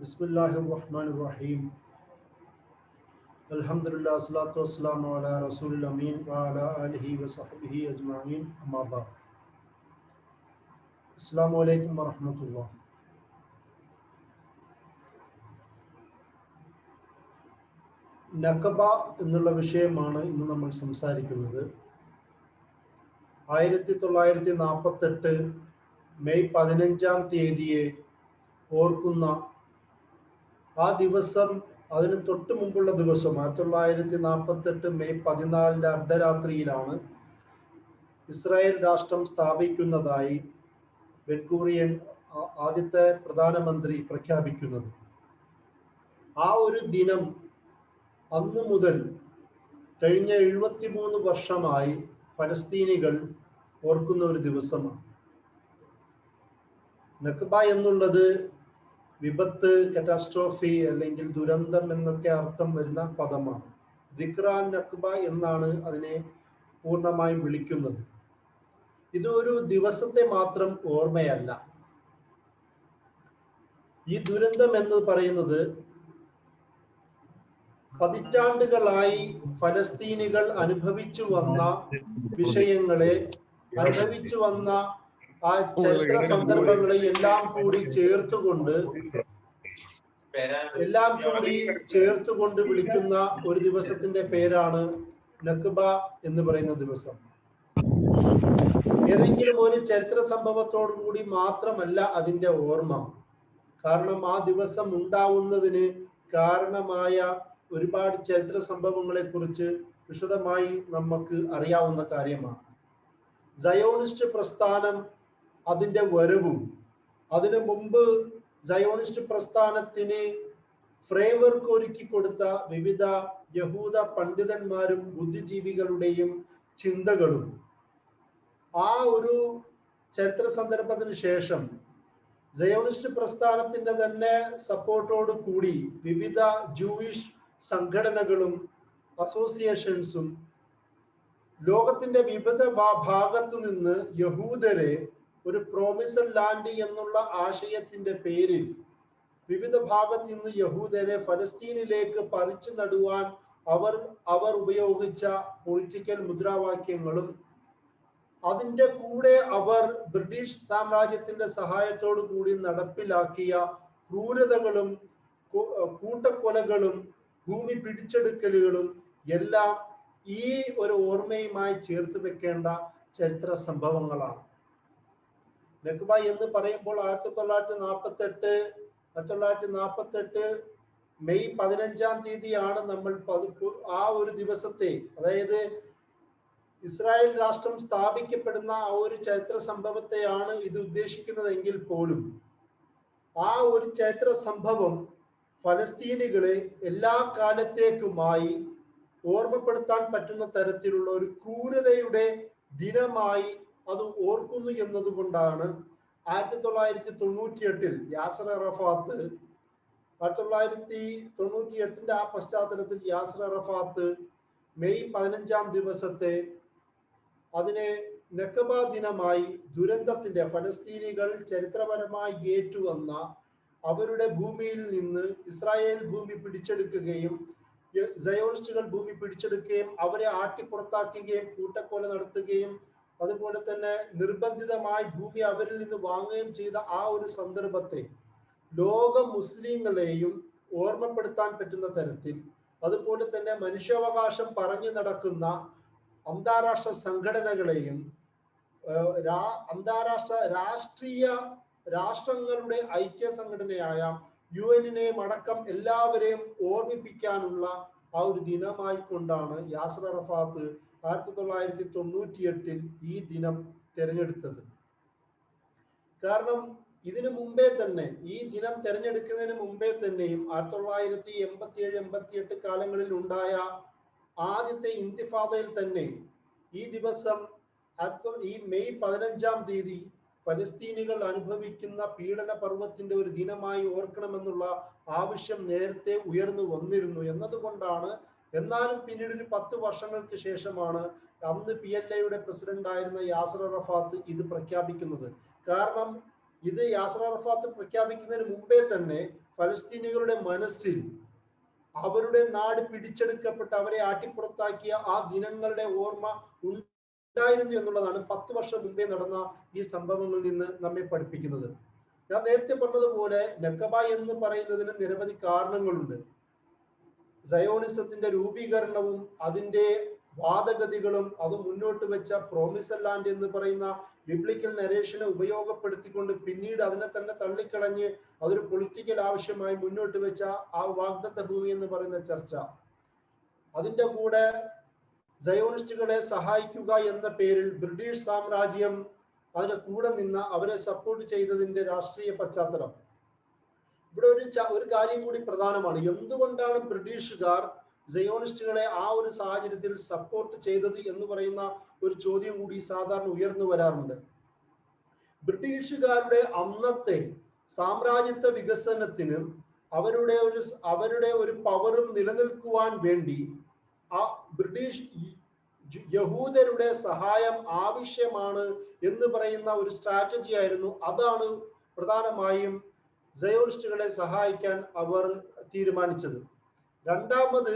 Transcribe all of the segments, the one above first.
Bismillahirrahmanirrahim. Alhamdulillah, salatu wassalamu ala Rasulil Amin wa ala alihi wa sahbihi ajma'in. Amma ba'd. Assalamu alaikum wa rahmatullah. നഖബ എന്നുള്ള വിഷയമാണ് ഇന്ന് നമ്മൾ സംസാരിക്കുന്നത്. 1948 May 15 ഓർക്കുന്ന ആ ദിവസം, അതിന് തൊട്ട് മുമ്പുള്ള ദിവസം 1948 മെയ് 14 അർദ്ധരാത്രിയിലാണ് ഇസ്രായേൽ രാഷ്ട്രം സ്ഥാപിക്കുന്നതായി ബെൻഗൂറിയൻ ആദ്യത്തെ പ്രധാനമന്ത്രി പ്രഖ്യാപിക്കുന്നത്. ആ ഒരു ദിനം അന്ന് മുതൽ കഴിഞ്ഞ 73 വർഷമായി ഫലസ്തീനികൾ ഓർക്കുന്ന ഒരു ദിവസമാണ്. നഖബ എന്നുള്ളത് വിപത്ത്, കറ്റാസ്ട്രോഫി അല്ലെങ്കിൽ ദുരന്തം എന്നൊക്കെ അർത്ഥം വരുന്ന പദമാണ്. ദിക്റാൻ നഖബ എന്നാണ് അതിനെ പൂർണ്ണമായും വിളിക്കുന്നത്. ഇത് ഒരു ദിവസത്തെ മാത്രം ഓർമ്മയല്ല. ഈ ദുരന്തം എന്ന് പറയുന്നത് പതിറ്റാണ്ടുകളായി ഫലസ്തീനികൾ അനുഭവിച്ചു വന്ന വിഷയങ്ങളെ, അനുഭവിച്ചു വന്ന ആ ചരിത്ര സന്ദർഭങ്ങളെ എല്ലാം കൂടി ചേർത്തുകൊണ്ട് വിളിക്കുന്ന ഒരു ദിവസത്തിന്റെ പേരാണ് നഖബ എന്ന് പറയുന്ന ദിവസം. ഏതെങ്കിലും ഒരു ചരിത്ര സംഭവത്തോടു കൂടി മാത്രമല്ല അതിന്റെ ഓർമ്മ. കാരണം ആ ദിവസം ഉണ്ടാവുന്നതിന് കാരണമായ ഒരുപാട് ചരിത്ര സംഭവങ്ങളെ കുറിച്ച് വിശദമായി നമുക്ക് അറിയാവുന്ന കാര്യമാണ്. സയോണിസ്റ്റ് പ്രസ്ഥാനം, അതിൻ്റെ വരവും, അതിനു മുമ്പ് സയോണിസ്റ്റ് പ്രസ്ഥാനത്തിന് ഫ്രെയിംവർക്ക് ഒരുക്കി കൊടുത്ത വിവിധ യഹൂദ പണ്ഡിതന്മാരും ബുദ്ധിജീവികളുടെയും ചിന്തകളും, ആ ഒരു ചരിത്ര സന്ദർഭത്തിന് ശേഷം സയോണിസ്റ്റ് പ്രസ്ഥാനത്തിന്റെ തന്നെ സപ്പോർട്ടോട് കൂടി വിവിധ ജൂയിഷ് സംഘടനകളും അസോസിയേഷൻസും ലോകത്തിന്റെ വിവിധ ഭാഗത്തു നിന്ന് യഹൂദരെ ഒരു പ്രോമിസഡ് ലാൻഡ് എന്നുള്ള ആശയത്തിന്റെ പേരിൽ വിവിധ ഭാഗത്തു നിന്ന് യഹൂദരെ ഫലസ്തീനിലേക്ക് പറിച്ചു നടുവാൻ അവർ ഉപയോഗിച്ച പൊളിറ്റിക്കൽ മുദ്രാവാക്യങ്ങളും, അതിൻ്റെ കൂടെ അവർ ബ്രിട്ടീഷ് സാമ്രാജ്യത്തിന്റെ സഹായത്തോടു കൂടി നടപ്പിലാക്കിയ ക്രൂരതകളും കൂട്ടക്കൊലകളും ഭൂമി പിടിച്ചെടുക്കലുകളും എല്ലാം ഈ ഒരു ഓർമ്മയുമായി ചേർത്ത് വെക്കേണ്ട ചരിത്ര സംഭവങ്ങളാണ്. നഖബ എന്ന് പറയുമ്പോൾ 1948 മെയ് 15 നമ്മൾ ആ ഒരു ദിവസത്തെ, അതായത് ഇസ്രായേൽ രാഷ്ട്രം സ്ഥാപിക്കപ്പെടുന്ന ആ ഒരു ചരിത്ര സംഭവത്തെയാണ് ഇത് ഉദ്ദേശിക്കുന്നതെങ്കിൽ പോലും ആ ഒരു ചരിത്ര സംഭവം ഫലസ്തീനികളെ എല്ലാ കാലത്തേക്കുമായി ഓർമ്മപ്പെടുത്താൻ പറ്റുന്ന തരത്തിലുള്ള ഒരു ക്രൂരതയുടെ ദിനമായി അത് ഓർക്കുന്നു എന്നതുകൊണ്ടാണ് 1998 യാസർ അറഫാത്ത് 1998 ആ പശ്ചാത്തലത്തിൽ യാസർ അറഫാത്ത് മെയ് 15 ദിവസത്തെ അതിനെ നഖബ ദിനമായി, ദുരന്തത്തിന്റെ, ഫലസ്തീനികൾ ചരിത്രപരമായി ഏറ്റുവന്ന അവരുടെ ഭൂമിയിൽ നിന്ന് ഇസ്രായേൽ ഭൂമി പിടിച്ചെടുക്കുകയും സയോണിസ്റ്റുകൾ ഭൂമി പിടിച്ചെടുക്കുകയും അവരെ ആട്ടിപ്പുറത്താക്കുകയും കൂട്ടക്കൊല നടത്തുകയും അതുപോലെ തന്നെ നിർബന്ധിതമായി ഭൂമി അവരിൽ നിന്ന് വാങ്ങുകയും ചെയ്ത ആ ഒരു സന്ദർഭത്തെ ലോക മുസ്ലിങ്ങളെയും ഓർമ്മപ്പെടുത്താൻ പറ്റുന്ന തരത്തിൽ, അതുപോലെ തന്നെ മനുഷ്യാവകാശം പറഞ്ഞു നടക്കുന്ന അന്താരാഷ്ട്ര സംഘടനകളെയും അന്താരാഷ്ട്ര രാഷ്ട്രങ്ങളുടെ ഐക്യ സംഘടനയായ UN അടക്കം എല്ലാവരെയും ഓർമ്മിപ്പിക്കാനുള്ള ആ ഒരു ദിനമായി കൊണ്ടാണ് യാസർ അറഫാത്ത് 1998 ഈ ദിനം തിരഞ്ഞെടുത്തത്. കാരണം ഇതിനു മുമ്പേ തന്നെ, ഈ ദിനം തിരഞ്ഞെടുക്കുന്നതിന് മുമ്പേ തന്നെയും 1987-88 കാലങ്ങളിൽ ഉണ്ടായ ആദ്യത്തെ ഇന്തിഫാദയിൽ തന്നെ ഈ ദിവസം, ഈ മെയ് 15 ഫലസ്തീനികൾ അനുഭവിക്കുന്ന പീഡന പർവ്വത്തിന്റെ ഒരു ദിനമായി ഓർക്കണമെന്നുള്ള ആവശ്യം നേരത്തെ ഉയർന്നു വന്നിരുന്നു എന്നതുകൊണ്ടാണ്. എന്നാലും പിന്നീട് ഒരു 10 വർഷങ്ങൾക്ക് ശേഷമാണ് അന്ന് PLAയുടെ പ്രസിഡന്റ് ആയിരുന്ന യാസർ അറഫാത്ത് ഇത് പ്രഖ്യാപിക്കുന്നത്. കാരണം ഇത് യാസർ അറഫാത്ത് പ്രഖ്യാപിക്കുന്നതിന് മുമ്പേ തന്നെ ഫലസ്തീനികളുടെ മനസ്സിൽ അവരുടെ നാട് പിടിച്ചെടുക്കപ്പെട്ട് അവരെ ആട്ടിപ്പുറത്താക്കിയ ആ ദിനങ്ങളുടെ ഓർമ്മ ഉണ്ടായിരുന്നു എന്നുള്ളതാണ് 10 വർഷം മുമ്പേ നടന്ന ഈ സംഭവങ്ങളിൽ നിന്ന് നമ്മെ പഠിപ്പിക്കുന്നത്. ഞാൻ നേരത്തെ പറഞ്ഞതുപോലെ നക്കബ എന്ന് പറയുന്നതിന് നിരവധി കാരണങ്ങളുണ്ട്. സയോണിസത്തിന്റെ രൂപീകരണവും അതിന്റെ വാദഗതികളും അത് മുന്നോട്ട് വെച്ച പ്രോമിസൽ ലാൻഡ് എന്ന് പറയുന്ന ബിബ്ലിക്കൽ നരേഷനെ ഉപയോഗപ്പെടുത്തിക്കൊണ്ട് പിന്നീട് അതിനെ തന്നെ തള്ളിക്കളഞ്ഞ് അതൊരു പൊളിറ്റിക്കൽ ആവശ്യമായി മുന്നോട്ട് വെച്ച ആ വാഗ്ദത്ത ഭൂമി എന്ന് പറയുന്ന ചർച്ച, അതിന്റെ കൂടെ സയോണിസ്റ്റുകളെ സഹായിക്കുക എന്ന പേരിൽ ബ്രിട്ടീഷ് സാമ്രാജ്യം അതിന്റെ കൂടെ നിന്ന് അവരെ സപ്പോർട്ട് ചെയ്തതിന്റെ രാഷ്ട്രീയ പശ്ചാത്തലം. ഇവിടെ ഒരു കാര്യം കൂടി പ്രധാനമാണ്. എന്തുകൊണ്ടാണ് ബ്രിട്ടീഷുകാർ സയോണിസ്റ്റുകളെ ആ ഒരു സാഹചര്യത്തിൽ സപ്പോർട്ട് ചെയ്തത് എന്ന് പറയുന്ന ഒരു ചോദ്യം കൂടി സാധാരണ ഉയർന്നു വരാറുണ്ട്. ബ്രിട്ടീഷുകാരുടെ അന്നത്തെ സാമ്രാജ്യത്വ വികസനത്തിനും അവരുടെ ഒരു പവറും നിലനിൽക്കുവാൻ വേണ്ടി ആ ബ്രിട്ടീഷ് യഹൂദരുടെ സഹായം ആവശ്യമാണ് എന്ന് പറയുന്ന ഒരു സ്ട്രാറ്റജി ആയിരുന്നു. അതാണ് പ്രധാനമായും സയോണിസ്റ്റുകളെ സഹായിക്കാൻ അവർ തീരുമാനിച്ചത്. രണ്ടാമത്,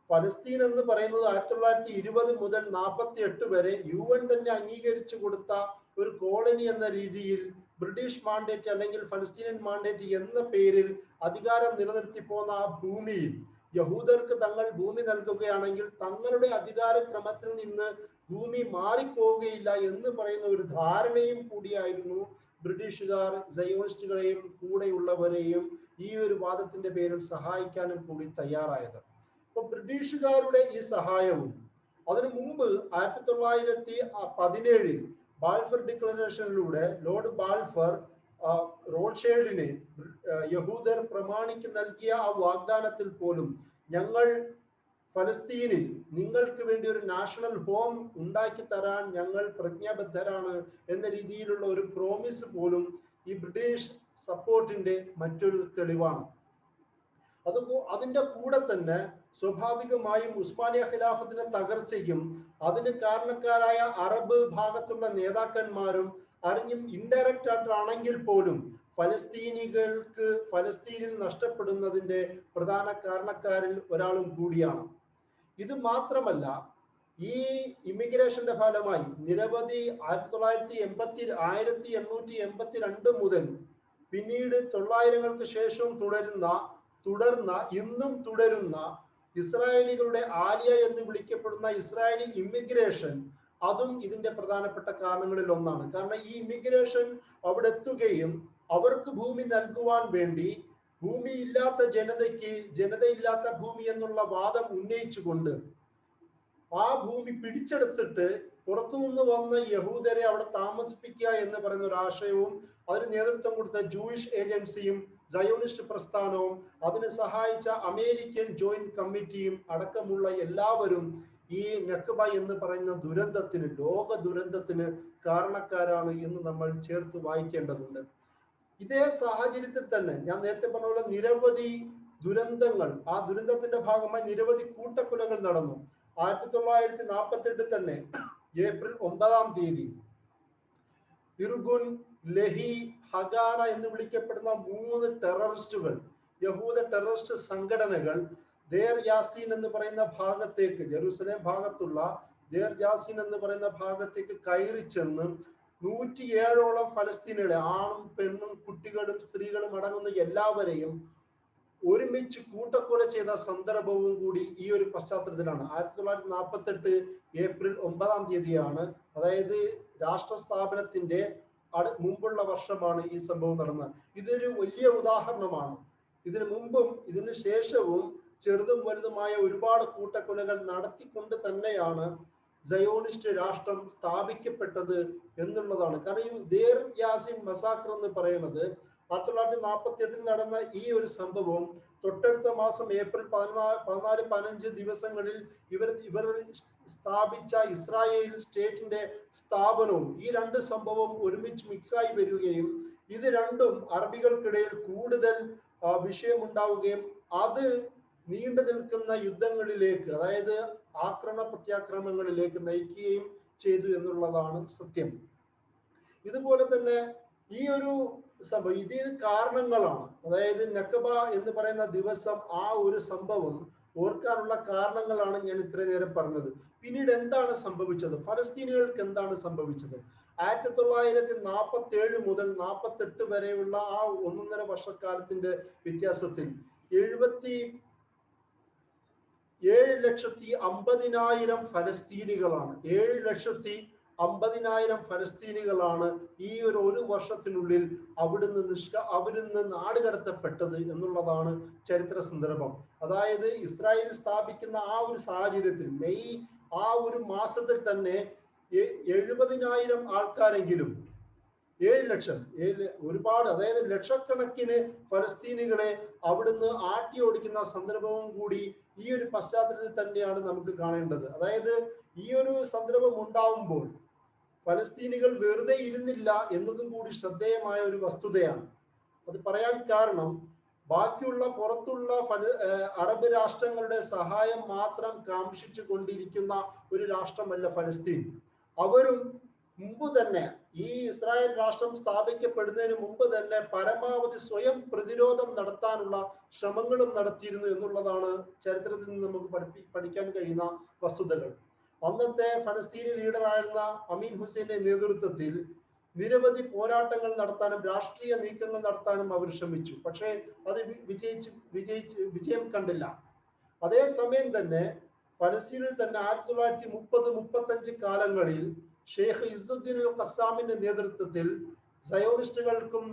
ഫലസ്തീൻ എന്ന് പറയുന്നത് 1920 മുതൽ 48 വരെ UN തന്നെ അംഗീകരിച്ചു കൊടുത്ത ഒരു കോളനി എന്ന രീതിയിൽ ബ്രിട്ടീഷ് മാൻഡേറ്റ് അല്ലെങ്കിൽ ഫലസ്തീനിയൻ മാൻഡേറ്റ് എന്ന പേരിൽ അധികാരം നിലനിർത്തി പോന്ന ആ ഭൂമിയിൽ യഹൂദർക്ക് തങ്ങൾ ഭൂമി നൽകുകയാണെങ്കിൽ തങ്ങളുടെ അധികാരക്രമത്തിൽ നിന്ന് ഭൂമി മാറിപ്പോവുകയില്ല എന്ന് പറയുന്ന ഒരു ധാരണയും കൂടിയായിരുന്നു ബ്രിട്ടീഷുകാർ സയോണിസ്റ്റുകളെയും കൂടെയുള്ളവരെയും ഈ ഒരു വാദത്തിന്റെ പേരിൽ സഹായിക്കാനും കൂടി തയ്യാറായത്. അപ്പൊ ബ്രിട്ടീഷുകാരുടെ ഈ സഹായവും അതിനു മുമ്പ് 1917 ബാൽഫർ ഡിക്ലറേഷനിലൂടെ ലോർഡ് ബാൽഫർ റോഡ്ഷൈൽഡിന് യഹൂദർ പ്രമാണിക്ക് നൽകിയ ആ വാഗ്ദാനത്തിൽ പോലും ഞങ്ങൾ ഫലസ്തീനിൽ നിങ്ങൾക്ക് വേണ്ടി ഒരു നാഷണൽ ഹോം ഉണ്ടാക്കി തരാൻ ഞങ്ങൾ പ്രതിജ്ഞാബദ്ധരാണ് എന്ന രീതിയിലുള്ള ഒരു പ്രോമിസ് പോലും ഈ ബ്രിട്ടീഷ് സപ്പോർട്ടിന്റെ മറ്റൊരു തെളിവാണ്. അതിന്റെ കൂടെ തന്നെ സ്വാഭാവികമായും ഉസ്മാനിയ ഖിലാഫത്തിന്റെ തകർച്ചയ്ക്കും അതിന് കാരണക്കാരായ അറബ് ഭാഗത്തുള്ള നേതാക്കന്മാരും അറിഞ്ഞും ഇൻഡയറക്റ്റ് ആയിട്ടാണെങ്കിൽ പോലും ഫലസ്തീനികൾക്ക് ഫലസ്തീനിൽ നഷ്ടപ്പെടുന്നതിന്റെ പ്രധാന കാരണക്കാരിൽ ഒരാളും കൂടിയാണ്. ഇത് മാത്രമല്ല, ഈ ഇമിഗ്രേഷന്റെ ഫലമായി നിരവധി 1882 മുതൽ പിന്നീട് 900-ങ്ങൾക്ക് ശേഷവും ഇന്നും തുടരുന്ന ഇസ്രായേലികളുടെ ആലിയ എന്ന് വിളിക്കപ്പെടുന്ന ഇസ്രായേലി ഇമിഗ്രേഷൻ, അതും ഇതിന്റെ പ്രധാനപ്പെട്ട കാരണങ്ങളിൽ ഒന്നാണ്. കാരണം ഈ ഇമിഗ്രേഷൻ അവിടെ എത്തുകയും അവർക്ക് ഭൂമി നൽകുവാൻ വേണ്ടി ഭൂമിയില്ലാത്ത ജനതയില്ലാത്ത ഭൂമി എന്നുള്ള വാദം ഉന്നയിച്ചുകൊണ്ട് ആ ഭൂമി പിടിച്ചെടുത്തിട്ട് പുറത്തുനിന്ന് വന്ന യഹൂദരെ അവിടെ താമസിപ്പിക്കുക എന്ന് പറയുന്ന ഒരു ആശയവും അതിന് നേതൃത്വം കൊടുത്ത ജൂയിഷ് ഏജൻസിയും സയോണിസ്റ്റ് പ്രസ്ഥാനവും അതിന് സഹായിച്ച അമേരിക്കൻ ജോയിന്റ് കമ്മിറ്റിയും അടക്കമുള്ള എല്ലാവരും ഈ നക്ബ എന്ന് പറയുന്ന ദുരന്തത്തിന്, ലോക ദുരന്തത്തിന് കാരണക്കാരാണ് എന്ന് നമ്മൾ ചേർത്ത് വായിക്കേണ്ടതുണ്ട്. ഇതേ സാഹചര്യത്തിൽ തന്നെ ഞാൻ നേരത്തെ പറഞ്ഞ പോലെ നിരവധി ദുരന്തങ്ങൾ, ആ ദുരന്തത്തിന്റെ ഭാഗമായി നിരവധി കൂട്ടക്കൊലകൾ നടന്നു. 1948 തന്നെ ഏപ്രിൽ 9 ഇർഗുൻ, ലഹി, ഹഗാന എന്ന് വിളിക്കപ്പെടുന്ന 3 ടെററിസ്റ്റുകൾ, യഹൂദ ടെററിസ്റ്റ് സംഘടനകൾ ദേർ യാസീൻ എന്ന് പറയുന്ന ഭാഗത്തേക്ക്, ജെറുസലേം ഭാഗത്തുള്ള ദേർ യാസീൻ എന്ന് പറയുന്ന ഭാഗത്തേക്ക് കയറി ചെന്ന് 107ഓളം ഫലസ്തീനികളെ, ആണും പെണ്ണും കുട്ടികളും സ്ത്രീകളും അടങ്ങുന്ന എല്ലാവരെയും ഒരുമിച്ച് കൂട്ടക്കൊല ചെയ്ത സന്ദർഭവും കൂടി ഈ ഒരു പശ്ചാത്തലത്തിലാണ്. 1948 ഏപ്രിൽ 9 അതായത് രാഷ്ട്ര സ്ഥാപനത്തിന്റെ മുമ്പുള്ള വർഷമാണ് ഈ സംഭവം നടന്നത്. ഇതൊരു വലിയ ഉദാഹരണമാണ്. ഇതിനു മുമ്പും ഇതിന് ശേഷവും ചെറുതും വലുതുമായ ഒരുപാട് കൂട്ടക്കൊലകൾ നടത്തിക്കൊണ്ട് തന്നെയാണ് സയോണിസ്റ്റ് രാഷ്ട്രം സ്ഥാപിക്കപ്പെട്ടത് എന്നുള്ളതാണ്. കാരണം ഈ ദേർ യാസിൻ മസാക്കർ എന്ന് പറയുന്നത് 1948 നടന്ന ഈ ഒരു സംഭവം തൊട്ടടുത്ത മാസം ഏപ്രിൽ 14-15 ദിവസങ്ങളിൽ ഇവർ സ്ഥാപിച്ച ഇസ്രായേൽ സ്റ്റേറ്റിന്റെ സ്ഥാപനവും ഈ 2 സംഭവവും ഒരുമിച്ച് മിക്സായി വരികയും ഇത് രണ്ടും അറബികൾക്കിടയിൽ കൂടുതൽ വിഷയമുണ്ടാവുകയും അത് നീണ്ടു നിൽക്കുന്ന യുദ്ധങ്ങളിലേക്ക്, അതായത് ആക്രമണ പ്രത്യാക്രമണങ്ങളിലേക്ക് നയിക്കുകയും ചെയ്തു എന്നുള്ളതാണ് സത്യം. ഇതുപോലെ തന്നെ ഈ ഒരു സംഭവം ഇത് കാരണങ്ങളാണ്. അതായത് നക്കബ എന്ന് പറയുന്ന ദിവസം ആ ഒരു സംഭവം ഓർക്കാനുള്ള കാരണങ്ങളാണ് ഞാൻ ഇത്രയും നേരം പറഞ്ഞത്. പിന്നീട് എന്താണ് സംഭവിച്ചത്? ഫലസ്തീനികൾക്ക് എന്താണ് സംഭവിച്ചത്? 1947 മുതൽ 48 വരെയുള്ള ആ 1.5 വർഷക്കാലത്തിന്റെ വ്യത്യാസത്തിൽ 7,50,000 ഫലസ്തീനികളാണ് 7,50,000 ഫലസ്തീനികളാണ് ഈ ഒരു വർഷത്തിനുള്ളിൽ അവിടുന്ന് നാടുകടത്തപ്പെട്ടത് എന്നുള്ളതാണ് ചരിത്ര സന്ദർഭം. അതായത് ഇസ്രായേൽ സ്ഥാപിക്കുന്ന ആ ഒരു സാഹചര്യത്തിൽ മെയ് ആ ഒരു മാസത്തിൽ തന്നെ 70,000 ആൾക്കാരെങ്കിലും 7 ലക്ഷം ഒരുപാട്, അതായത് ലക്ഷക്കണക്കിന് ഫലസ്തീനികളെ അവിടുന്ന് ആട്ടി ഓടിക്കുന്ന സന്ദർഭവും കൂടി ഈ ഒരു പശ്ചാത്തലത്തിൽ തന്നെയാണ് നമുക്ക് കാണേണ്ടത്. അതായത് ഈ ഒരു സന്ദർഭം ഉണ്ടാവുമ്പോൾ ഫലസ്തീനികൾ വെറുതെ ഇരുന്നില്ല എന്നതും കൂടി ശ്രദ്ധേയമായ ഒരു വസ്തുതയാണ്. അത് പറയാൻ കാരണം ബാക്കിയുള്ള പുറത്തുള്ള അറബ് രാഷ്ട്രങ്ങളുടെ സഹായം മാത്രം കാംക്ഷിച്ചു കൊണ്ടിരിക്കുന്ന ഒരു രാഷ്ട്രമല്ല ഫലസ്തീൻ. അവരും മുമ്പ് തന്നെ ഈ ഇസ്രായേൽ രാഷ്ട്രം സ്ഥാപിക്കപ്പെടുന്നതിന് മുമ്പ് തന്നെ പരമാവധി സ്വയം പ്രതിരോധം നടത്താനുള്ള ശ്രമങ്ങളും നടത്തിയിരുന്നു എന്നുള്ളതാണ് ചരിത്രത്തിൽ നിന്ന് നമുക്ക് പഠിക്കാൻ കഴിയുന്ന വസ്തുതകൾ. അന്നത്തെ ഫലസ്തീനി ലീഡറായിരുന്ന അമീൻ ഹുസൈന്റെ നേതൃത്വത്തിൽ നിരവധി പോരാട്ടങ്ങൾ നടത്താനും രാഷ്ട്രീയ നീക്കങ്ങൾ നടത്താനും അവർ ശ്രമിച്ചു. പക്ഷേ അത് വിജയം കണ്ടില്ല. അതേസമയം തന്നെ ഫലസ്തീനിൽ തന്നെ 1930-35 കാലങ്ങളിൽ ഷെയ്ഖ് ഇസുദ്ദീൻ അൽ ഖസ്സാമിന്റെ നേതൃത്വത്തിൽ സയോണിസ്റ്റുകൾക്കും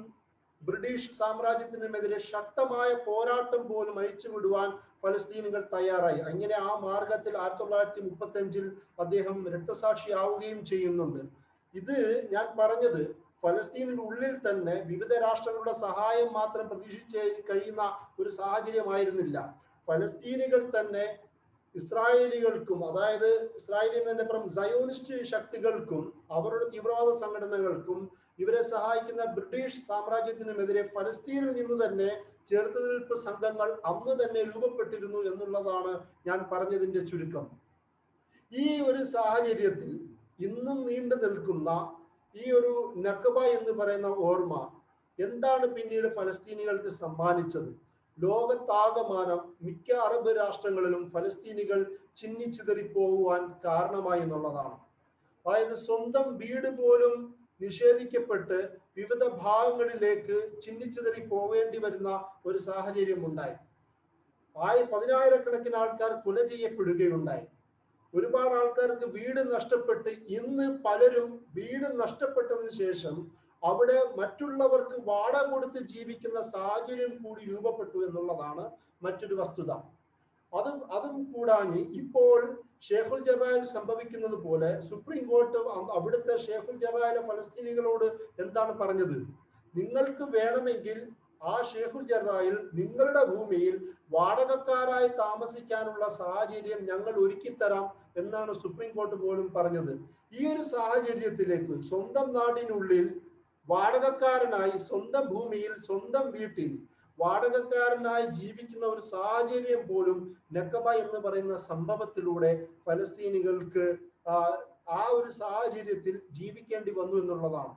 ബ്രിട്ടീഷ് സാമ്രാജ്യത്തിനുമെതിരെ ശക്തമായ പോരാട്ടം പോലും അഴിച്ചുവിടുവാൻ ഫലസ്തീനുകൾ തയ്യാറായി. അങ്ങനെ ആ മാർഗത്തിൽ 1935 അദ്ദേഹം രക്തസാക്ഷിയാവുകയും ചെയ്യുന്നുണ്ട്. ഇത് ഞാൻ പറഞ്ഞത് ഫലസ്തീനിന്റെ ഉള്ളിൽ തന്നെ വിവിധ രാഷ്ട്രങ്ങളുടെ സഹായം മാത്രം പ്രതീക്ഷിച്ച് കഴിയുന്ന ഒരു സാഹചര്യമായിരുന്നില്ല. ഫലസ്തീനികൾ തന്നെ ഇസ്രായേലികൾക്കും, അതായത് ഇസ്രായേലിൽ തന്നെ സയോണിസ്റ്റ് ശക്തികൾക്കും അവരുടെ തീവ്രവാദ സംഘടനകൾക്കും ഇവരെ സഹായിക്കുന്ന ബ്രിട്ടീഷ് സാമ്രാജ്യത്തിനുമെതിരെ ഫലസ്തീനിൽ നിന്ന് തന്നെ ചെറുത്തുനിൽപ്പ് സംഘങ്ങൾ അന്ന് തന്നെ രൂപപ്പെട്ടിരുന്നു എന്നുള്ളതാണ് ഞാൻ പറഞ്ഞതിന്റെ ചുരുക്കം. ഈ ഒരു സാഹചര്യത്തിൽ ഇന്നും നീണ്ടു നിൽക്കുന്ന ഈ ഒരു നക്കബ എന്ന് പറയുന്ന ഓർമ്മ എന്താണ് പിന്നീട് ഫലസ്തീനികൾക്ക് സമ്മാനിച്ചത്? ലോകത്താകമാനം മിക്ക അറബ് രാഷ്ട്രങ്ങളിലും ഫലസ്തീനികൾ ചിന്നിച്ചിതറിപ്പോകുവാൻ കാരണമായി എന്നുള്ളതാണ്. അതായത് സ്വന്തം വീട് പോലും നിഷേധിക്കപ്പെട്ട് വിവിധ ഭാഗങ്ങളിലേക്ക് ചിന്നിച്ചിതറി പോവേണ്ടി വരുന്ന ഒരു സാഹചര്യം ഉണ്ടായി. 10,000-കണക്കിന് ആൾക്കാർ കൊല ചെയ്യപ്പെടുകയുണ്ടായി. ഒരുപാട് ആൾക്കാർക്ക് വീട് നഷ്ടപ്പെട്ട് ഇന്ന് പലരും വീട് നഷ്ടപ്പെട്ടതിന് ശേഷം അവിടെ മറ്റുള്ളവർക്ക് വാടക കൊടുത്ത് ജീവിക്കുന്ന സാഹചര്യം കൂടി രൂപപ്പെട്ടു എന്നുള്ളതാണ് മറ്റൊരു വസ്തുത. അതും കൂടാതെ ഇപ്പോൾ ഷേഖുൽ ജറായിൽ സംഭവിക്കുന്നത് പോലെ സുപ്രീം കോർട്ട് അവിടുത്തെ ഷേഖുൽ ജറായിലെ ഫലസ്തീനികളോട് എന്താണ് പറഞ്ഞത്? നിങ്ങൾക്ക് വേണമെങ്കിൽ ആ ഷേഖുൽ ജറായിൽ നിങ്ങളുടെ ഭൂമിയിൽ വാടകക്കാരായി താമസിക്കാനുള്ള സാഹചര്യം ഞങ്ങൾ ഒരുക്കിത്തരാം എന്നാണ് സുപ്രീം കോർട്ട് പോലും പറഞ്ഞത്. ഈ ഒരു സാഹചര്യത്തിലേക്ക് സ്വന്തം നാടിനുള്ളിൽ വാടകക്കാരനായി സ്വന്തം ഭൂമിയിൽ സ്വന്തം വീട്ടിൽ വാടകക്കാരനായി ജീവിക്കുന്ന ഒരു സാഹചര്യം പോലും നക്കബ എന്ന് പറയുന്ന സംഭവത്തിലൂടെ ഫലസ്തീനികൾക്ക് ആ ഒരു സാഹചര്യത്തിൽ ജീവിക്കേണ്ടി വന്നു എന്നുള്ളതാണ്.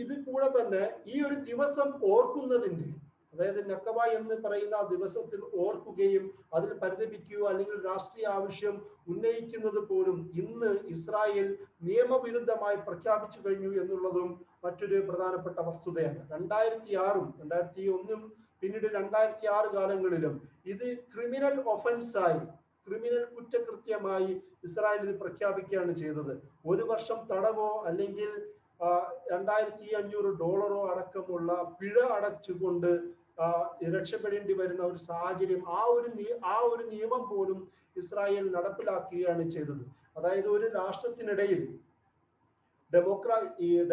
ഇത് കൂടെ തന്നെ ഈ ഒരു ദിവസം ഓർക്കുന്നതിൻ്റെ, അതായത് നക്കബ എന്ന് പറയുന്ന ദിവസത്തിൽ ഓർക്കുകയും അതിൽ പരിതപിക്കുകയോ അല്ലെങ്കിൽ രാഷ്ട്രീയ ആവശ്യം ഉന്നയിക്കുന്നത് പോലും ഇന്ന് ഇസ്രായേൽ നിയമവിരുദ്ധമായി പ്രഖ്യാപിച്ചു കഴിഞ്ഞു എന്നുള്ളതും മറ്റൊരു പ്രധാനപ്പെട്ട വസ്തുതയാണ്. 2006-ഉം 2001-ഉം പിന്നീട് 2006 കാലങ്ങളിലും ഇത് ക്രിമിനൽ ഒഫൻസായി, ക്രിമിനൽ കുറ്റകൃത്യമായി ഇസ്രായേൽ ഇത് പ്രഖ്യാപിക്കുകയാണ് ചെയ്തത്. 1 വർഷം തടവോ അല്ലെങ്കിൽ $2,500 അടക്കമുള്ള പിഴ അടച്ചുകൊണ്ട് രക്ഷപ്പെടേണ്ടി വരുന്ന ഒരു സാഹചര്യം ആ ഒരു നിയമം പോലും ഇസ്രായേൽ നടപ്പിലാക്കുകയാണ് ചെയ്തത്. അതായത് ഒരു രാഷ്ട്രത്തിനിടയിൽ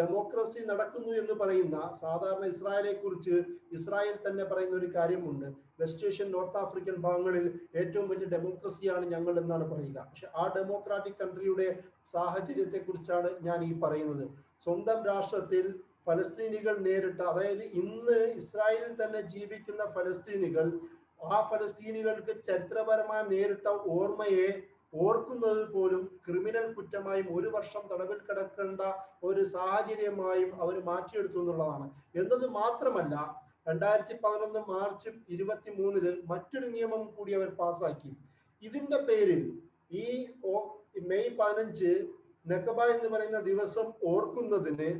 ഡെമോക്രസി നടക്കുന്നു എന്ന് പറയുന്ന, സാധാരണ ഇസ്രായേലെ കുറിച്ച് ഇസ്രായേൽ തന്നെ പറയുന്ന ഒരു കാര്യമുണ്ട്, വെസ്റ്റ് ഏഷ്യൻ നോർത്ത് ആഫ്രിക്കൻ ഭാഗങ്ങളിൽ ഏറ്റവും വലിയ ഡെമോക്രസിയാണ് ഞങ്ങൾ എന്നാണ് പറയുക. പക്ഷെ ആ ഡെമോക്രാറ്റിക് കൺട്രിയുടെ സാഹചര്യത്തെ കുറിച്ചാണ് ഞാൻ ഈ പറയുന്നത്. സ്വന്തം രാഷ്ട്രത്തിൽ ഫലസ്തീനികൾ നേരിട്ട, അതായത് ഇന്ന് ഇസ്രായേലിൽ തന്നെ ജീവിക്കുന്ന ഫലസ്തീനികൾ, ആ ഫലസ്തീനികൾക്ക് ചരിത്രപരമായി നേരിട്ട ഓർമ്മയെ ഓർക്കുന്നത് പോലും ക്രിമിനൽ കുറ്റമായും 1 വർഷം തടവിൽ കിടക്കേണ്ട ഒരു സാഹചര്യമായും അവർ മാറ്റിയെടുത്തു എന്നുള്ളതാണ്. എന്നത് മാത്രമല്ല, 2011 മാർച്ച് 23 മറ്റൊരു നിയമം കൂടി അവർ പാസാക്കി. ഇതിന്റെ പേരിൽ ഈ മെയ് 15 നഖബ എന്ന് പറയുന്ന ദിവസം ഓർക്കുന്നതിന്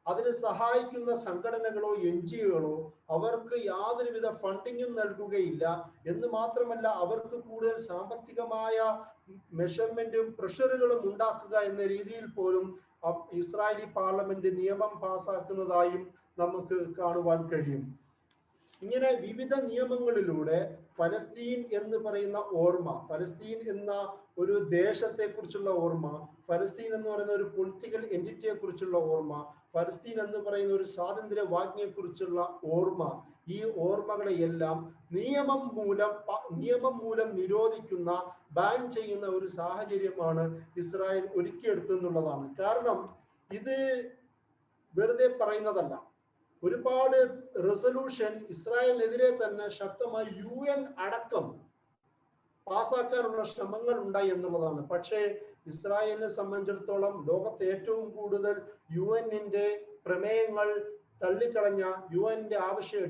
അതിന് സഹായിക്കുന്ന സംഘടനകളോ NGOകളോ അവർക്ക് യാതൊരുവിധ ഫണ്ടിങ്ങും നൽകുകയില്ല എന്ന് മാത്രമല്ല, അവർക്ക് കൂടുതൽ സാമ്പത്തികമായ മെഷർമെന്റും പ്രഷറുകളും ഉണ്ടാക്കുക എന്ന രീതിയിൽ പോലും ഇസ്രായേലി പാർലമെന്റ് നിയമം പാസാക്കുന്നതായും നമുക്ക് കാണുവാൻ കഴിയും. ഇങ്ങനെ വിവിധ നിയമങ്ങളിലൂടെ ഫലസ്തീൻ എന്ന് പറയുന്ന ഓർമ്മ, ഫലസ്തീൻ എന്ന ഒരു ദേശത്തെ കുറിച്ചുള്ള ഓർമ്മ, ഫലസ്തീൻ എന്ന് പറയുന്ന ഒരു പൊളിറ്റിക്കൽ എൻറ്റിറ്റിയെ കുറിച്ചുള്ള ഓർമ്മ, ഫലസ്തീൻ എന്ന് പറയുന്ന ഒരു സ്വാതന്ത്ര്യ വാജ്ഞയെ കുറിച്ചുള്ള ഓർമ്മ, ഈ ഓർമ്മകളെയെല്ലാം നിയമം മൂലം നിരോധിക്കുന്ന, ബാൻ ചെയ്യുന്ന ഒരു സാഹചര്യമാണ് ഇസ്രായേൽ ഒരുക്കിയെടുത്തെന്നുള്ളതാണ്. കാരണം ഇത് വെറുതെ പറയുന്നതല്ല. ഒരുപാട് റെസൊല്യൂഷൻ ഇസ്രായേലിനെതിരെ തന്നെ ശക്തമായി UN അടക്കം പാസാക്കാനുള്ള ശ്രമങ്ങൾ ഉണ്ടായി എന്നുള്ളതാണ്. പക്ഷേ ഇസ്രായേലിനെ സംബന്ധിച്ചിടത്തോളം ലോകത്തെ ഏറ്റവും കൂടുതൽ UN-ന്റെ പ്രമേയങ്ങൾ തള്ളിക്കളഞ്ഞ, UN-ന്റെ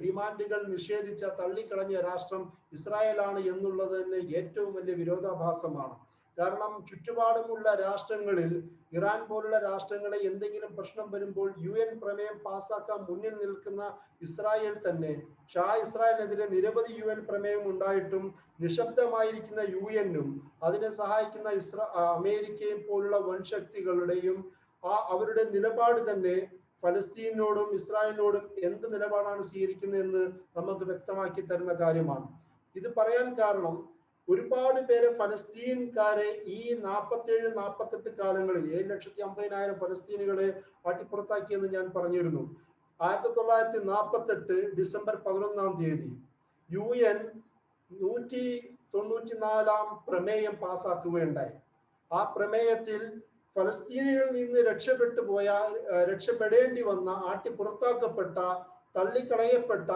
ഡിമാൻഡുകൾ നിഷേധിച്ച തള്ളിക്കളഞ്ഞ രാഷ്ട്രം ഇസ്രായേലാണ് എന്നുള്ളത് തന്നെ ഏറ്റവും വലിയ വിരോധാഭാസമാണ്. കാരണം ചുറ്റുപാടുമുള്ള രാഷ്ട്രങ്ങളിൽ ഇറാൻ പോലുള്ള രാഷ്ട്രങ്ങളെ എന്തെങ്കിലും പ്രശ്നം വരുമ്പോൾ UN പ്രമേയം പാസാക്കാൻ മുന്നിൽ നിൽക്കുന്ന ഇസ്രായേൽ തന്നെ, ഇസ്രായേലിനെതിരെ നിരവധി UN പ്രമേയം ഉണ്ടായിട്ടും നിശബ്ദമായിരിക്കുന്ന UN-ഉം അതിനെ സഹായിക്കുന്ന അമേരിക്കയും പോലുള്ള വൻശക്തികളുടെയും അവരുടെ നിലപാട് തന്നെ ഫലസ്തീനോടും ഇസ്രായേലിനോടും എന്ത് നിലപാടാണ് സ്വീകരിക്കുന്നതെന്ന് നമുക്ക് വ്യക്തമാക്കി തരുന്ന കാര്യമാണ്. ഇത് പറയാൻ കാരണം, ഒരുപാട് പേരെ ഫലസ്തീൻകാരെ ഈ 47-48 കാലങ്ങളിൽ 7,50,000 ഫലസ്തീനുകളെ പാട്ടിപ്പുറത്താക്കിയെന്ന് ഞാൻ പറഞ്ഞിരുന്നു. 1948 ഡിസംബർ 11 UN 194 പ്രമേയം പാസാക്കുകയുണ്ടായി. ആ പ്രമേയത്തിൽ ഫലസ്തീനികളിൽ നിന്ന് രക്ഷപ്പെടേണ്ടി വന്ന, ആട്ടിപ്പുറത്താക്കപ്പെട്ട, തള്ളിക്കളയപ്പെട്ട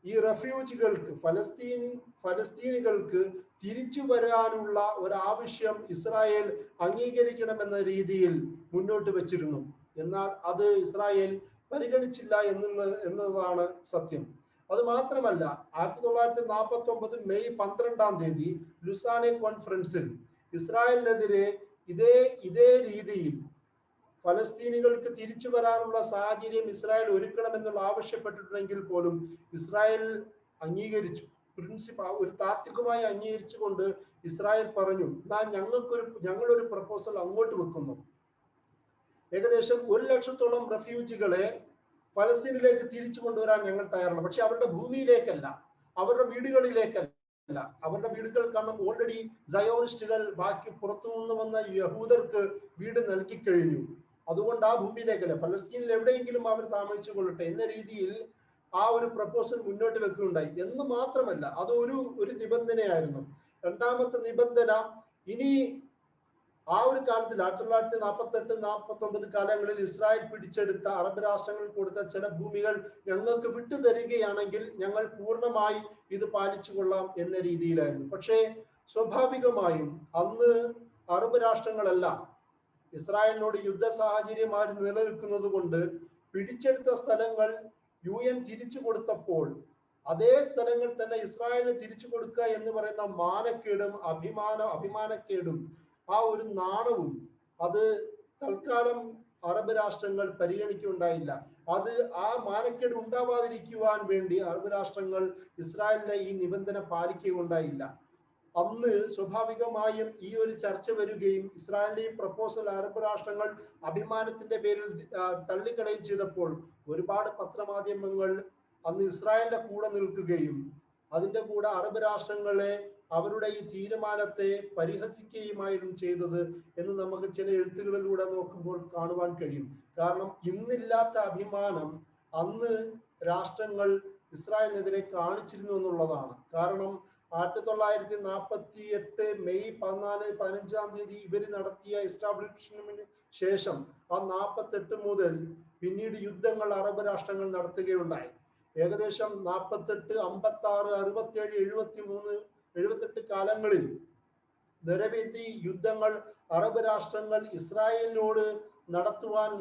ഈ റെഫ്യൂജികൾക്ക്, ഫലസ്തീനികൾക്ക് തിരിച്ചു വരാനുള്ള ഒരാവശ്യം ഇസ്രായേൽ അംഗീകരിക്കണമെന്ന രീതിയിൽ മുന്നോട്ട് വെച്ചിരുന്നു. എന്നാൽ അത് ഇസ്രായേൽ പരിഗണിച്ചില്ല എന്നതാണ് സത്യം. അത് മാത്രമല്ല, 1949 മെയ് 12 ലുസാനെ കോൺഫറൻസിൽ ഇസ്രായേലിനെതിരെ ഇതേ രീതിയിൽ ഫലസ്തീനികൾക്ക് തിരിച്ചു വരാനുള്ള സാഹചര്യം ഇസ്രായേൽ ഒരുക്കണമെന്നുള്ള ആവശ്യപ്പെട്ടിട്ടുണ്ടെങ്കിൽ പോലും ഇസ്രായേൽ അംഗീകരിച്ചു. ഒരു താത്വികമായി അംഗീകരിച്ചുകൊണ്ട് ഇസ്രായേൽ പറഞ്ഞു, ഞങ്ങളൊരു പ്രപ്പോസൽ അങ്ങോട്ട് വെക്കുന്നു. ഏകദേശം 1,00,000-ഓളം റെഫ്യൂജികളെ ഫലസ്തീനിലേക്ക് തിരിച്ചു കൊണ്ടുവരാൻ ഞങ്ങൾ തയ്യാറാണ്. പക്ഷെ അവരുടെ ഭൂമിയിലേക്കല്ല, അവരുടെ വീടുകളിലേക്കല്ല. അവരുടെ വീടുകൾ, കാരണം ഓൾറെഡി സയോണിസ്റ്റുകൾ ബാക്കി പുറത്തുനിന്ന് വന്ന യഹൂദർക്ക് വീട് നൽകി കഴിഞ്ഞു. അതുകൊണ്ട് ആ ഭൂമിയിലേക്കല്ല, ഫലസ്തീനിൽ എവിടെയെങ്കിലും അവർ താമസിച്ചു കൊള്ളട്ടെ എന്ന രീതിയിൽ ആ ഒരു പ്രപ്പോസൽ മുന്നോട്ട് വെക്കുകയുണ്ടായി. എന്ന് മാത്രമല്ല, അത് ഒരു നിബന്ധനയായിരുന്നു. രണ്ടാമത്തെ നിബന്ധന, ഇനി ആ ഒരു കാലത്തിൽ 1948-49 കാലങ്ങളിൽ ഇസ്രായേൽ പിടിച്ചെടുത്ത, അറബ് രാഷ്ട്രങ്ങൾ കൊടുത്ത ചില ഭൂമികൾ ഞങ്ങൾക്ക് വിട്ടു തരികയാണെങ്കിൽ ഞങ്ങൾ പൂർണ്ണമായി ഇത് പാലിച്ചു കൊള്ളാം എന്ന രീതിയിലായിരുന്നു. പക്ഷേ സ്വാഭാവികമായും അന്ന് അറബ് രാഷ്ട്രങ്ങളെല്ലാം ഇസ്രായേലിനോട് യുദ്ധ സാഹചര്യമായി നിലനിൽക്കുന്നത് കൊണ്ട് പിടിച്ചെടുത്ത സ്ഥലങ്ങൾ UN തിരിച്ചു കൊടുത്തപ്പോൾ അതേ സ്ഥലങ്ങൾ തന്നെ ഇസ്രായേലിന് തിരിച്ചു കൊടുക്കുക എന്ന് പറയുന്ന മാനക്കേടും അഭിമാനക്കേടും ആ ഒരു നാണവും അത് തൽക്കാലം അറബ് രാഷ്ട്രങ്ങൾ പരിഗണിക്കുകയുണ്ടായില്ല. ആ മാനക്കേട് ഉണ്ടാവാതിരിക്കുവാൻ വേണ്ടി അറബ് രാഷ്ട്രങ്ങൾ ഇസ്രായേലിന്റെ ഈ നിബന്ധന പാലിക്കുകയുണ്ടായില്ല. അന്ന് സ്വാഭാവികമായും ഈ ഒരു ചർച്ച വരികയും ഇസ്രായേലിന്റെ ഈ പ്രപ്പോസൽ അറബ് രാഷ്ട്രങ്ങൾ അഭിമാനത്തിന്റെ പേരിൽ തള്ളിക്കളയും ചെയ്തപ്പോൾ ഒരുപാട് പത്രമാധ്യമങ്ങൾ അന്ന് ഇസ്രായേലിന്റെ കൂടെ നിൽക്കുകയും അതിന്റെ കൂടെ അറബ് രാഷ്ട്രങ്ങളെ അവരുടെ ഈ തീരുമാനത്തെ പരിഹസിക്കുകയുമായിരുന്നു ചെയ്തത് എന്ന് നമുക്ക് ചില എഴുത്തുകളിലൂടെ നോക്കുമ്പോൾ കാണുവാൻ കഴിയും. കാരണം ഇന്നില്ലാത്ത അഭിമാനം അന്ന് രാഷ്ട്രങ്ങൾ ഇസ്രായേലിനെതിരെ കാണിച്ചിരുന്നു എന്നുള്ളതാണ്. കാരണം 1948 മെയ് 14-15 ഇവർ നടത്തിയ എസ്റ്റാബ്ലിഷ്മെന്റിന് ശേഷം ആ 48 മുതൽ പിന്നീട് യുദ്ധങ്ങൾ അറബ് രാഷ്ട്രങ്ങൾ നടത്തുകയുണ്ടായി. ഏകദേശം 48, 56, 67, 73, 78 കാലങ്ങളിൽ നിരവധി യുദ്ധങ്ങൾ അറബ് രാഷ്ട്രങ്ങൾ ഇസ്രായേലിനോട് നടത്തുവാൻ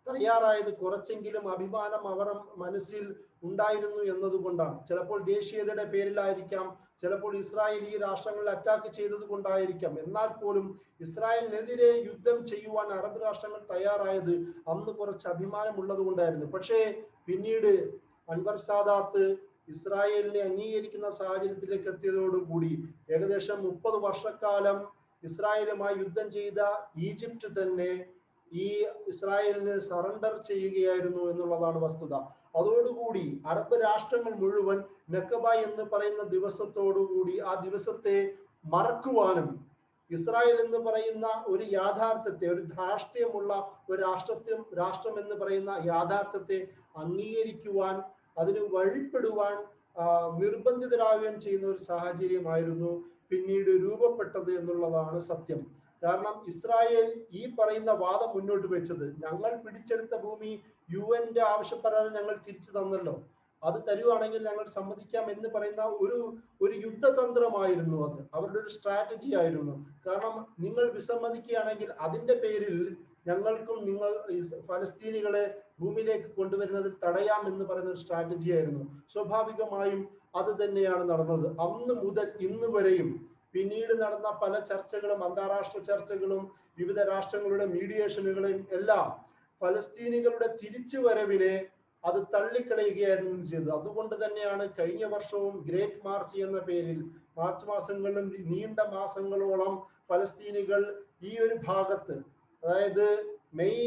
തയ്യാറായത് കുറച്ചെങ്കിലും അഭിമാനം അവർ മനസ്സിൽ ഉണ്ടായിരുന്നു എന്നതുകൊണ്ടാണ്. ചിലപ്പോൾ ദേശീയതയുടെ പേരിലായിരിക്കാം, ചിലപ്പോൾ ഇസ്രായേൽ ഈ രാഷ്ട്രങ്ങളിൽ അറ്റാക്ക് ചെയ്തത് കൊണ്ടായിരിക്കാം. എന്നാൽ പോലും ഇസ്രായേലിനെതിരെ യുദ്ധം ചെയ്യുവാൻ അറബ് രാഷ്ട്രങ്ങൾ തയ്യാറായത് അന്ന് കുറച്ച് അഭിമാനം ഉള്ളത് കൊണ്ടായിരുന്നു. പക്ഷേ പിന്നീട് അൻവർ സാദാത്ത് ഇസ്രായേലിനെ അംഗീകരിക്കുന്ന സാഹചര്യത്തിലേക്ക് എത്തിയതോടുകൂടി ഏകദേശം 30 വർഷക്കാലം ഇസ്രായേലുമായി യുദ്ധം ചെയ്ത ഈജിപ്റ്റ് തന്നെ ഈ ഇസ്രായേലിന് സറണ്ടർ ചെയ്യുകയായിരുന്നു എന്നുള്ളതാണ് വസ്തുത. അതോടുകൂടി അറബ് രാഷ്ട്രങ്ങൾ മുഴുവൻ നക്കബ എന്ന് പറയുന്ന ദിവസത്തോടുകൂടി ആ ദിവസത്തെ മറക്കുവാനും ഇസ്രായേൽ എന്ന് പറയുന്ന ഒരു യാഥാർത്ഥ്യത്തെ, ഒരു ധാർഷ്ട്യമുള്ള ഒരു രാഷ്ട്രം എന്ന് പറയുന്ന യാഥാർത്ഥ്യത്തെ അംഗീകരിക്കുവാൻ, അതിന് വഴിപ്പെടുവാൻ നിർബന്ധിതരാവുകയും ചെയ്യുന്ന ഒരു സാഹചര്യമായിരുന്നു പിന്നീട് രൂപപ്പെട്ടത് എന്നുള്ളതാണ് സത്യം. കാരണം ഇസ്രായേൽ ഈ പറയുന്ന വാദം മുന്നോട്ട് വെച്ചത്, ഞങ്ങൾ പിടിച്ചെടുത്ത ഭൂമി UN ആവശ്യപ്രകാരം ഞങ്ങൾ തിരിച്ചു തന്നല്ലോ, അത് തരുവാണെങ്കിൽ ഞങ്ങൾ സമ്മതിക്കാം എന്ന് പറയുന്ന ഒരു യുദ്ധതന്ത്രമായിരുന്നു. അത് അവരുടെ ഒരു സ്ട്രാറ്റജി ആയിരുന്നു. കാരണം നിങ്ങൾ വിസമ്മതിക്കുകയാണെങ്കിൽ അതിന്റെ പേരിൽ ഞങ്ങൾക്കും നിങ്ങൾ ഫലസ്തീനികളെ ഭൂമിയിലേക്ക് കൊണ്ടുവരുന്നതിൽ തടയാം എന്ന് പറയുന്ന ഒരു സ്ട്രാറ്റജി ആയിരുന്നു. സ്വാഭാവികമായും അത് തന്നെയാണ് നടന്നത്. അന്ന് മുതൽ ഇന്ന് വരെയും പിന്നീട് നടന്ന പല ചർച്ചകളും, അന്താരാഷ്ട്ര ചർച്ചകളും വിവിധ രാഷ്ട്രങ്ങളുടെ മീഡിയേഷനുകളെയും എല്ലാം ഫലസ്തീനികളുടെ തിരിച്ചുവരവിനെ അത് തള്ളിക്കളയുകയായിരുന്നു ചെയ്തത്. അതുകൊണ്ട് തന്നെയാണ് കഴിഞ്ഞ വർഷവും ഗ്രേറ്റ് മാർച്ച് എന്ന പേരിൽ മാർച്ച് മാസങ്ങളിലും നീണ്ട മാസങ്ങളോളം ഫലസ്തീനികൾ ഈ ഒരു ഭാഗത്ത്, അതായത് മെയ്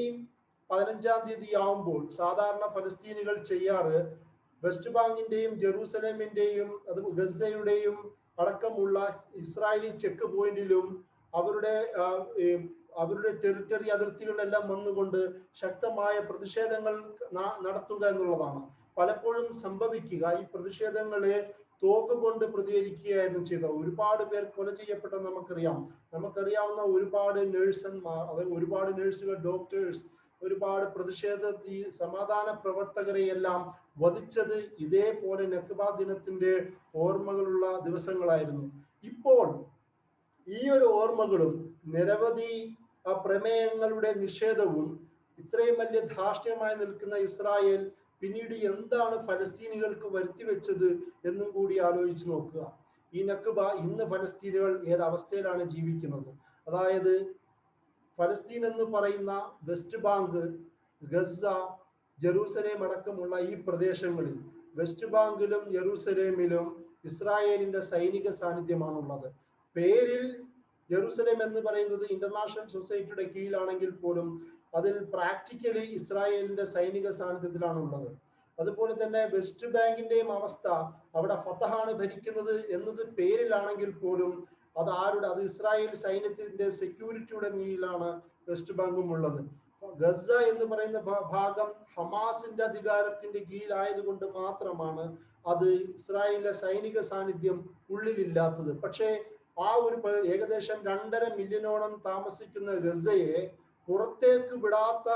15-ാം തീയതി ആവുമ്പോൾ സാധാരണ ഫലസ്തീനികൾ ചെയ്യാറ് വെസ്റ്റ് ബാങ്കിന്റെയും ജെറൂസലേമിന്റെയും അത് ഗസയുടെയും അടക്കമുള്ള ഇസ്രായേലി ചെക്ക് പോയിന്റിലും അവരുടെ ടെറിട്ടറി അതിർത്തികളിലെല്ലാം വന്നുകൊണ്ട് ശക്തമായ പ്രതിഷേധങ്ങൾ നടത്തുക എന്നുള്ളതാണ്. പലപ്പോഴും സംഭവിക്കുക ഈ പ്രതിഷേധങ്ങളെ തോക്ക് കൊണ്ട് പ്രതികരിക്കുകയായിരുന്നു ചെയ്തത്. ഒരുപാട് പേർ കൊല ചെയ്യപ്പെട്ടെന്ന് നമുക്കറിയാവുന്ന ഒരുപാട് നഴ്സന്മാർ, അതായത് ഒരുപാട് നഴ്സുകൾ, ഡോക്ടേഴ്സ്, ഒരുപാട് ഈ സമാധാന പ്രവർത്തകരെയെല്ലാം വധിച്ചത് ഇതേപോലെ നക്ബ ദിനത്തിന്റെ ഓർമ്മകളുള്ള ദിവസങ്ങളായിരുന്നു. ഇപ്പോൾ ഈ ഒരു ഓർമ്മകളും നിരവധി പ്രമേയങ്ങളുടെ നിഷേധവും ഇത്രയും വലിയ ധാർഷ്ട്യമായി നിൽക്കുന്ന ഇസ്രായേൽ പിന്നീട് എന്താണ് ഫലസ്തീനികൾക്ക് വരുത്തിവെച്ചത് എന്നും കൂടി ആലോചിച്ച് നോക്കുക. ഈ നക്ബ ഇന്ന് ഫലസ്തീനുകൾ ഏതവസ്ഥയിലാണ് ജീവിക്കുന്നത്? അതായത് ഫലസ്തീൻ എന്ന് പറയുന്ന വെസ്റ്റ് ബാങ്ക്, ഗസ, ജെറൂസലേം അടക്കമുള്ള ഈ പ്രദേശങ്ങളിൽ വെസ്റ്റ് ബാങ്കിലും ജെറൂസലേമിലും ഇസ്രായേലിന്റെ സൈനിക സാന്നിധ്യമാണുള്ളത്. പേരിൽ ജെറൂസലേം എന്ന് പറയുന്നത് ഇന്റർനാഷണൽ സൊസൈറ്റിയുടെ കീഴിലാണെങ്കിൽ പോലും അതിൽ പ്രാക്ടിക്കലി ഇസ്രായേലിന്റെ സൈനിക സാന്നിധ്യത്തിലാണുള്ളത്. അതുപോലെ തന്നെ വെസ്റ്റ് ബാങ്കിന്റെയും അവസ്ഥ, അവിടെ ഫതഹാണ് ഭരിക്കുന്നത് എന്നത് പേരിലാണെങ്കിൽ പോലും അത് ഇസ്രായേൽ സൈന്യത്തിന്റെ സെക്യൂരിറ്റിയുടെ കീഴിലാണ് വെസ്റ്റ് ബാങ്കും ഉള്ളത്. ഗസ എന്ന് പറയുന്ന ഭാഗം ഹമാസിന്റെ അധികാരത്തിന്റെ കീഴിലായതുകൊണ്ട് മാത്രമാണ് അത് ഇസ്രായേലിലെ സൈനിക സാന്നിധ്യം ഉള്ളിലില്ലാത്തത്. പക്ഷേ ആ ഒരു ഏകദേശം 2.5 മില്യണോളം താമസിക്കുന്ന ഗസയെ പുറത്തേക്ക് വിടാത്ത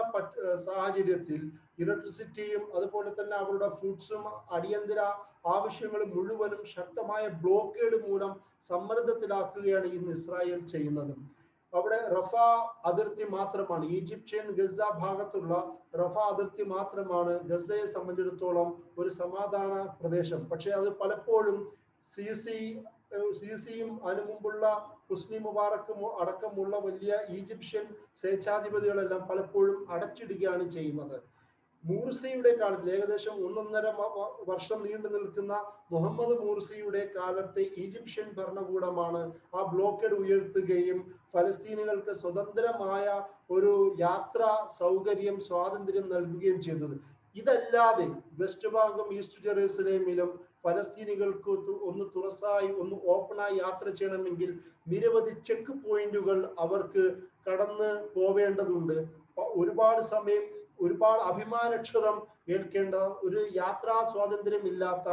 സാഹചര്യത്തിൽ ഇലക്ട്രിസിറ്റിയും അതുപോലെ തന്നെ അവരുടെ ഫുഡ്സും അടിയന്തര ആവശ്യങ്ങളും മുഴുവനും ശക്തമായ ബ്ലോക്കേഡ് മൂലം സമ്മർദ്ദത്തിലാക്കുകയാണ് ഇന്ന് ഇസ്രായേൽ ചെയ്യുന്നത്. അവിടെ റഫ അതിർത്തി മാത്രമാണ്, ഈജിപ്ഷ്യൻ ഗസ ഭാഗത്തുള്ള റഫ അതിർത്തി മാത്രമാണ് ഗസയെ സംബന്ധിച്ചിടത്തോളം ഒരു സമാധാന പ്രദേശം. പക്ഷെ അത് പലപ്പോഴും സിസിയും അതിനു മുമ്പുള്ള ഹുസ്നി മുബാറക്കും അടക്കമുള്ള വലിയ ഈജിപ്ഷ്യൻ സ്വേച്ഛാധിപതികളെല്ലാം പലപ്പോഴും അടച്ചിടുകയാണ് ചെയ്യുന്നത്. മൂർസിയുടെ കാലത്തിൽ ഏകദേശം 1.5 വർഷം നീണ്ടു നിൽക്കുന്ന മുഹമ്മദ് മൂർസിയുടെ കാലത്തെ ഈജിപ്ഷ്യൻ ഭരണകൂടമാണ് ആ ബ്ലോക്കേഡ് ഉയർത്തുകയും ഫലസ്തീനുകൾക്ക് സ്വതന്ത്രമായ ഒരു യാത്രാ സൗകര്യം, സ്വാതന്ത്ര്യം നൽകുകയും ചെയ്തത്. ഇതല്ലാതെ വെസ്റ്റ് ബാങ്കും ഈസ്റ്റ് ജെറൂസലേമിലും ഫലസ്തീനികൾക്ക് ഒന്ന് തുറസായി ഒന്ന് ഓപ്പണായി യാത്ര ചെയ്യണമെങ്കിൽ നിരവധി ചെക്ക് പോയിന്റുകൾ അവർക്ക് കടന്ന് പോവേണ്ടതുണ്ട്. ഒരുപാട് സമയം, ഒരുപാട് അഭിമാനക്ഷതം ഏൽക്കേണ്ട, ഒരു യാത്രാ സ്വാതന്ത്ര്യം ഇല്ലാത്ത,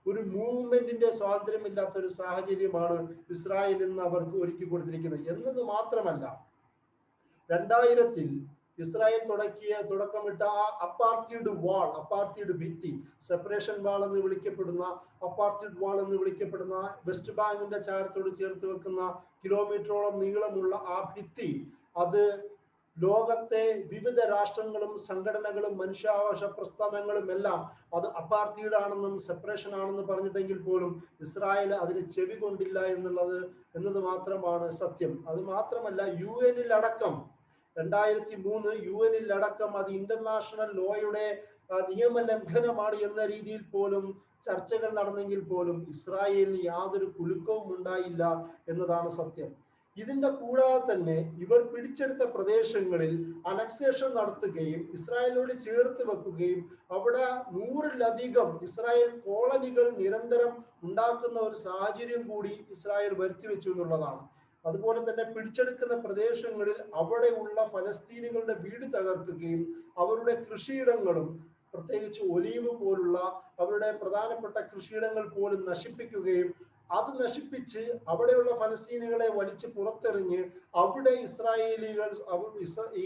ഒരു മൂവ്മെന്റിന്റെ സ്വാതന്ത്ര്യം ഇല്ലാത്ത ഒരു സാഹചര്യമാണ് ഇസ്രായേലിൽ നിന്ന് അവർക്ക് ഒരുക്കി കൊടുത്തിരിക്കുന്നത്. എന്നത് മാത്രമല്ല, 2000-ൽ ഇസ്രായേൽ തുടക്കമിട്ട ആ അപ്പാർത്തീഡ് ഭിത്തി, സെപ്പറേഷൻ വാൾ എന്ന് വിളിക്കപ്പെടുന്ന, അപ്പാർത്തീഡ് വാൾ എന്ന് വിളിക്കപ്പെടുന്ന, വെസ്റ്റ് ബാങ്കിന്റെ ചാരത്തോട് ചേർത്ത് വെക്കുന്ന കിലോമീറ്ററോളം നീളമുള്ള ആ ഭിത്തി, അത് ലോകത്തെ വിവിധ രാഷ്ട്രങ്ങളും സംഘടനകളും മനുഷ്യാവകാശ പ്രസ്ഥാനങ്ങളും എല്ലാം അത് അപ്പാർത്തീഡ് ആണെന്നും സെപ്പറേഷൻ ആണെന്ന് പറഞ്ഞിട്ടെങ്കിൽ പോലും ഇസ്രായേൽ അതിന് ചെവി കൊണ്ടില്ല എന്നത് മാത്രമാണ് സത്യം. അത് മാത്രമല്ല, UN അടക്കം 2003 UN അടക്കം അത് ഇന്റർനാഷണൽ ലോയുടെ നിയമലംഘനമാണ് എന്ന രീതിയിൽ പോലും ചർച്ചകൾ നടന്നെങ്കിൽ പോലും ഇസ്രായേലിന് യാതൊരു കുലുക്കവും ഉണ്ടായില്ല എന്നതാണ് സത്യം. ഇതിന്റെ കൂടാതെ തന്നെ ഇവർ പിടിച്ചെടുത്ത പ്രദേശങ്ങളിൽ അനക്സേഷൻ നടത്തുകയും ഇസ്രായേലിനോട് ചേർത്ത് വെക്കുകയും അവിടെ 100-ലധികം ഇസ്രായേൽ കോളനികൾ നിരന്തരം ഉണ്ടാക്കുന്ന ഒരു സാഹചര്യം കൂടി ഇസ്രായേൽ വരുത്തിവെച്ചു എന്നുള്ളതാണ്. അതുപോലെ തന്നെ പിടിച്ചെടുക്കുന്ന പ്രദേശങ്ങളിൽ അവിടെയുള്ള ഫലസ്തീനികളുടെ വീട് തകർക്കുകയും അവരുടെ കൃഷിയിടങ്ങളും, പ്രത്യേകിച്ച് ഒലീവ് പോലുള്ള അവരുടെ പ്രധാനപ്പെട്ട കൃഷിയിടങ്ങൾ പോലും നശിപ്പിക്കുകയും അത് നശിപ്പിച്ച് അവിടെയുള്ള ഫലസ്തീനികളെ വലിച്ചു പുറത്തെറിഞ്ഞ് അവിടെ ഈ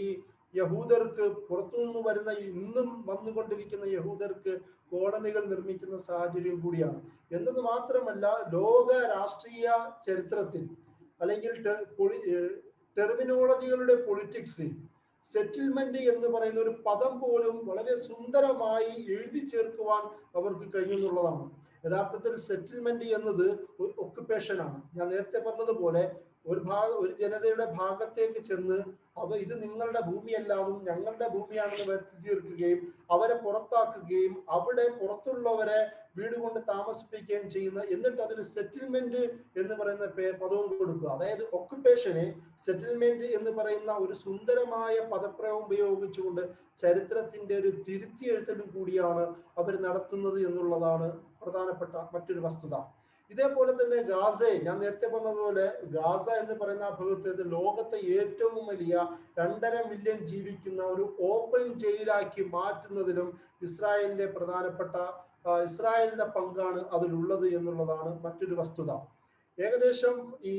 യഹൂദർക്ക്, പുറത്തുനിന്ന് വരുന്ന ഇന്നും വന്നുകൊണ്ടിരിക്കുന്ന യഹൂദർക്ക് കോളനികൾ നിർമ്മിക്കുന്ന സാഹചര്യം കൂടിയാണ്. എന്നത് മാത്രമല്ല, ലോക രാഷ്ട്രീയ ചരിത്രത്തിൽ അല്ലെങ്കിൽ ടെർമിനോളജികളുടെ പൊളിറ്റിക്സിൽ സെറ്റിൽമെന്റ് എന്ന് പറയുന്ന ഒരു പദം പോലും വളരെ സുന്ദരമായി എഴുതി ചേർക്കുവാൻ അവർക്ക് കഴിയുന്നുള്ളതാണ്. യഥാർത്ഥത്തിൽ സെറ്റിൽമെന്റ് എന്നത് ഒരു ഒക്കുപേഷൻ ആണ്. ഞാൻ നേരത്തെ പറഞ്ഞതുപോലെ ഒരു ജനതയുടെ ഭാഗത്തേക്ക് ചെന്ന് ഇത് നിങ്ങളുടെ ഭൂമിയല്ലാന്നും ഞങ്ങളുടെ ഭൂമിയാണെന്ന് വരുത്തി തീർക്കുകയും അവരെ പുറത്താക്കുകയും അവിടെ പുറത്തുള്ളവരെ വീട് കൊണ്ട് താമസിപ്പിക്കുകയും ചെയ്യുന്ന, എന്നിട്ട് അതിന് സെറ്റിൽമെന്റ് എന്ന് പറയുന്ന പദവും കൊടുക്കുക. അതായത് ഒക്കുപേഷനെ സെറ്റിൽമെന്റ് എന്ന് പറയുന്ന ഒരു സുന്ദരമായ പദപ്രയോഗം ഉപയോഗിച്ചുകൊണ്ട് ചരിത്രത്തിന്റെ ഒരു തിരുത്തിയെഴുത്തലും കൂടിയാണ് അവർ നടത്തുന്നത് എന്നുള്ളതാണ് പ്രധാനപ്പെട്ട മറ്റൊരു വസ്തുത. ഇതേപോലെ തന്നെ ഗാസയെ, ഞാൻ നേരത്തെ പറഞ്ഞതുപോലെ ഗാസ എന്ന് പറയുന്ന ആ ഭാഗത്ത് ലോകത്തെ ഏറ്റവും വലിയ 2.5 മില്യൺ ജീവിക്കുന്ന ഒരു ഓപ്പൺ ജയിലാക്കി മാറ്റുന്നതിലും ഇസ്രായേലിന്റെ പങ്കാണ് അതിലുള്ളത് എന്നുള്ളതാണ് മറ്റൊരു വസ്തുത. ഏകദേശം ഈ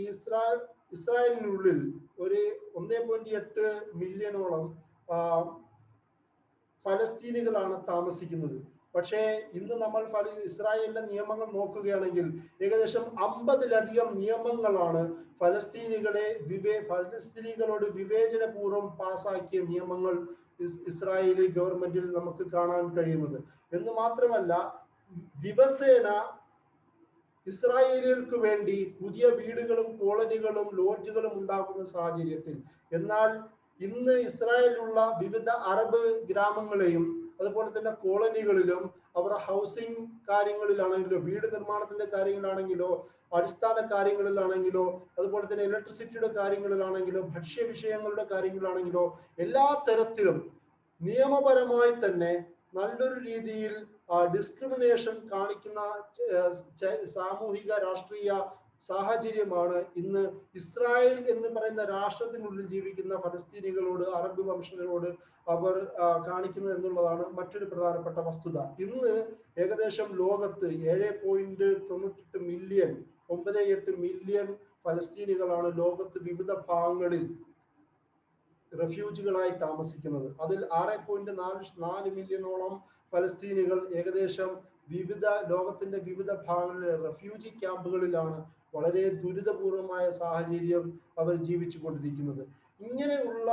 ഇസ്രായേലിനുള്ളിൽ ഒരു 1.8 മില്യണോളം ഫലസ്തീനികളാണ് താമസിക്കുന്നത്. പക്ഷേ ഇന്ന് നമ്മൾ ഇസ്രായേലിന്റെ നിയമങ്ങൾ നോക്കുകയാണെങ്കിൽ ഏകദേശം 50-ലധികം നിയമങ്ങളാണ് ഫലസ്തീനികളോട് വിവേചനപൂർവ്വം പാസാക്കിയ നിയമങ്ങൾ ഇസ്രായേലി ഗവൺമെന്റിൽ നമുക്ക് കാണാൻ കഴിയുന്നത്. എന്ന് മാത്രമല്ല, ദിവസേന ഇസ്രായേലികൾക്ക് വേണ്ടി പുതിയ വീടുകളും കോളനികളും ലോഡ്ജുകളും ഉണ്ടാക്കുന്ന സാഹചര്യത്തിൽ, എന്നാൽ ഇന്ന് ഇസ്രായേലിലുള്ള വിവിധ അറബ് ഗ്രാമങ്ങളെയും അതുപോലെ തന്നെ കോളനികളിലും അവരുടെ ഹൗസിംഗ് കാര്യങ്ങളിലാണെങ്കിലോ, വീട് നിർമ്മാണത്തിന്റെ കാര്യങ്ങളാണെങ്കിലോ, അടിസ്ഥാന കാര്യങ്ങളിലാണെങ്കിലോ, അതുപോലെ തന്നെ ഇലക്ട്രിസിറ്റിയുടെ കാര്യങ്ങളിലാണെങ്കിലോ, ഭക്ഷ്യ വിഷയങ്ങളുടെ കാര്യങ്ങളാണെങ്കിലോ, എല്ലാ തരത്തിലും നിയമപരമായി തന്നെ നല്ലൊരു രീതിയിൽ ഡിസ്ക്രിമിനേഷൻ കാണിക്കുന്ന സാമൂഹിക രാഷ്ട്രീയ സാഹചര്യമാണ് ഇന്ന് ഇസ്രായേൽ എന്ന് പറയുന്ന രാഷ്ട്രത്തിനുള്ളിൽ ജീവിക്കുന്ന ഫലസ്തീനികളോട്, അറബ് വംശജരോട് അവർ കാണിക്കുന്നത് എന്നുള്ളതാണ് മറ്റൊരു പ്രധാനപ്പെട്ട വസ്തുത. ഇന്ന് ഏകദേശം ലോകത്ത് 7.98 മില്യൺ 9.8 മില്യൺ ഫലസ്തീനികളാണ് ലോകത്ത് വിവിധ ഭാഗങ്ങളിൽ റെഫ്യൂജികളായി താമസിക്കുന്നത്. അതിൽ 6.4 മില്യണോളം ഫലസ്തീനികൾ ഏകദേശം ലോകത്തിന്റെ വിവിധ ഭാഗങ്ങളിലെ റെഫ്യൂജി ക്യാമ്പുകളിലാണ് വളരെ ദുരിതപൂർവമായ സാഹചര്യം അവർ ജീവിച്ചു കൊണ്ടിരിക്കുന്നത്. ഇങ്ങനെയുള്ള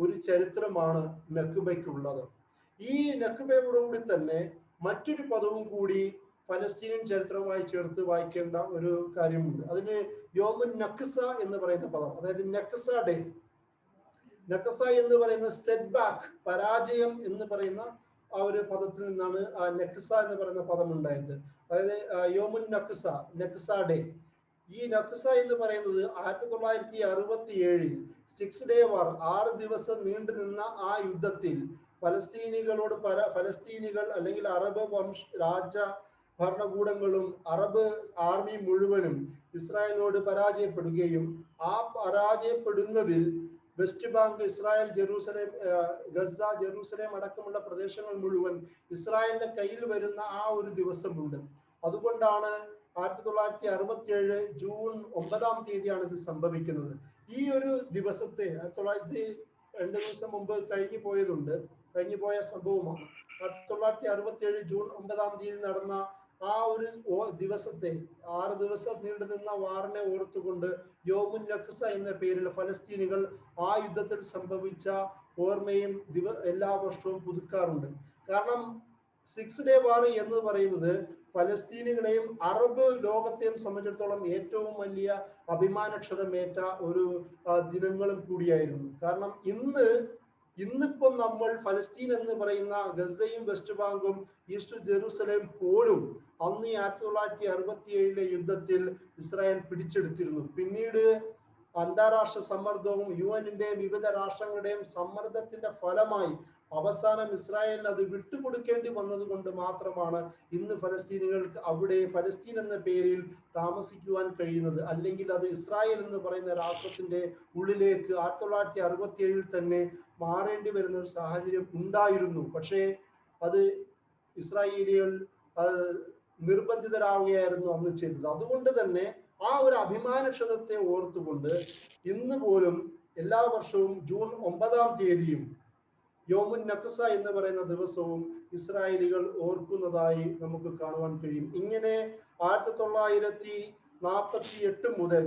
ഒരു ചരിത്രമാണ് നക്ബയ്ക്കുള്ളത്. ഈ നക്ബയോടുകൂടി തന്നെ മറ്റൊരു പദവും കൂടി ഫലസ്തീനിയൻ ചരിത്രവുമായി ചേർത്ത് വായിക്കേണ്ട ഒരു കാര്യമുണ്ട്. അതിന് യോമുൻ നക്സ എന്ന് പറയുന്ന പദം, അതായത് നക്സ ഡേ. നക്സ എന്ന് പറയുന്ന സെറ്റ് ബാക്ക്, പരാജയം എന്ന് പറയുന്ന ആ ഒരു പദത്തിൽ നിന്നാണ് ആ നക്സ എന്ന് പറയുന്ന പദം ഉണ്ടായത്. അതായത് യോമുൻ നക്സ ഡേ. ഈ നക്സ എന്ന് പറയുന്നത് 1967 6 ഡേ വാർ, 6 ദിവസം നീണ്ടു നിന്ന ആ യുദ്ധത്തിൽ ഫലസ്തീനികൾ അല്ലെങ്കിൽ അറബ് ഭരണകൂടങ്ങളും അറബ് ആർമി മുഴുവനും ഇസ്രായേലിനോട് പരാജയപ്പെടുകയും ആ പരാജയപ്പെടുന്നതിൽ West Bank, Israel, Gaza, Jerusalem അടക്കമുള്ള പ്രദേശങ്ങൾ മുഴുവൻ ഇസ്രായേലിന്റെ കയ്യിൽ വരുന്ന ആ ഒരു ദിവസമുണ്ട്. അതുകൊണ്ടാണ് 1967 ജൂൺ 9 ഇത് സംഭവിക്കുന്നത്. ഈ ഒരു ദിവസത്തെ 2 ദിവസം മുമ്പ് കഴിഞ്ഞു പോയ സംഭവമാണ്. 1967 ജൂൺ 9 നടന്ന ആ ഒരു ദിവസത്തെ 6 ദിവസം നീണ്ടു നിന്ന വാറിനെ ഓർത്തുകൊണ്ട് യോമുൻ നക്സ എന്ന പേരിൽ ഫലസ്തീനികൾ ആ യുദ്ധത്തിൽ സംഭവിച്ച ഓർമ്മയും എല്ലാ വർഷവും പുതുക്കാറുണ്ട്. കാരണം 6 ഡേ വാർ എന്ന് പറയുന്നത് ഫലസ്തീനികളെയും അറബ് ലോകത്തെയും സംബന്ധിച്ചിടത്തോളം ഏറ്റവും വലിയ അഭിമാനക്ഷതമേറ്റ ഒരു ദിനങ്ങളും കൂടിയായിരുന്നു. കാരണം ഇന്നിപ്പം നമ്മൾ ഫലസ്തീൻ എന്ന് പറയുന്ന ഗസയും വെസ്റ്റ് ബാങ്കും ഈസ്റ്റ് ജെറൂസലേം പോലും അന്ന് 1967 യുദ്ധത്തിൽ ഇസ്രായേൽ പിടിച്ചെടുത്തിരുന്നു. പിന്നീട് അന്താരാഷ്ട്ര സമ്മർദ്ദവും UN-ന്റെയും വിവിധ രാഷ്ട്രങ്ങളുടെയും സമ്മർദ്ദത്തിന്റെ ഫലമായി അവസാനം ഇസ്രായേലിന് അത് വിട്ടുകൊടുക്കേണ്ടി വന്നത് കൊണ്ട് മാത്രമാണ് ഇന്ന് ഫലസ്തീനികൾക്ക് അവിടെ ഫലസ്തീൻ എന്ന പേരിൽ താമസിക്കുവാൻ കഴിയുന്നത്. അല്ലെങ്കിൽ അത് ഇസ്രായേൽ എന്ന് പറയുന്ന രാഷ്ട്രത്തിന്റെ ഉള്ളിലേക്ക് 1967 തന്നെ മാറേണ്ടി വരുന്ന ഒരു സാഹചര്യം ഉണ്ടായിരുന്നു. പക്ഷേ അത് ഇസ്രായേലികൾ നിർബന്ധിതരാവുകയായിരുന്നു അന്ന് ചെയ്തത്. അതുകൊണ്ട് തന്നെ ആ ഒരു അഭിമാനക്ഷതത്തെ ഓർത്തുകൊണ്ട് ഇന്ന് പോലും എല്ലാ വർഷവും ജൂൺ 9 യോമുൻ നക്സ എന്ന് പറയുന്ന ദിവസവും ഇസ്രായേലികൾ ഓർക്കുന്നതായി നമുക്ക് കാണുവാൻ കഴിയും. ഇങ്ങനെ 1948 മുതൽ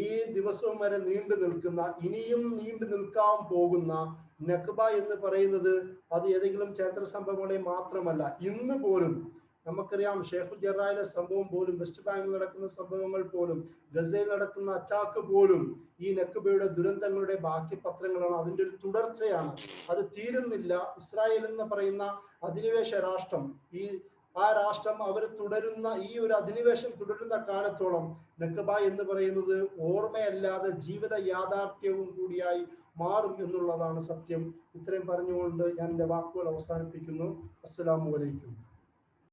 ഈ ദിവസവും വരെ നീണ്ടു നിൽക്കുന്ന, ഇനിയും നീണ്ടു നിൽക്കാൻ പോകുന്ന നക്ബ എന്ന് പറയുന്നത് അത് ഏതെങ്കിലും ചരിത്ര സംഭവങ്ങളെ മാത്രമല്ല. ഇന്ന് പോലും നമുക്കറിയാം, ഷേഖ് ജറായിലെ സംഭവം പോലും, വെസ്റ്റ് ബാങ്കിൽ നടക്കുന്ന സംഭവങ്ങൾ പോലും, ഗസയിൽ നടക്കുന്ന അറ്റാക്ക് പോലും ഈ നക്ബയുടെ ദുരന്തങ്ങളുടെ ബാക്കി പത്രങ്ങളാണ്, അതിൻ്റെ ഒരു തുടർച്ചയാണ്. അത് തീരുന്നില്ല. ഇസ്രായേൽ എന്ന് പറയുന്ന അധിനിവേശ രാഷ്ട്രം, ആ രാഷ്ട്രം അവർ തുടരുന്ന ഈ ഒരു അധിനിവേശം തുടരുന്ന കാലത്തോളം നക്ബ എന്ന് പറയുന്നത് ഓർമ്മയല്ലാതെ ജീവിത യാഥാർത്ഥ്യവും കൂടിയായി മാറും എന്നുള്ളതാണ് സത്യം. ഇത്രയും പറഞ്ഞുകൊണ്ട് ഞാൻ എൻ്റെ വാക്കുകൾ അവസാനിപ്പിക്കുന്നു. അസ്സലാമു അലൈക്കും.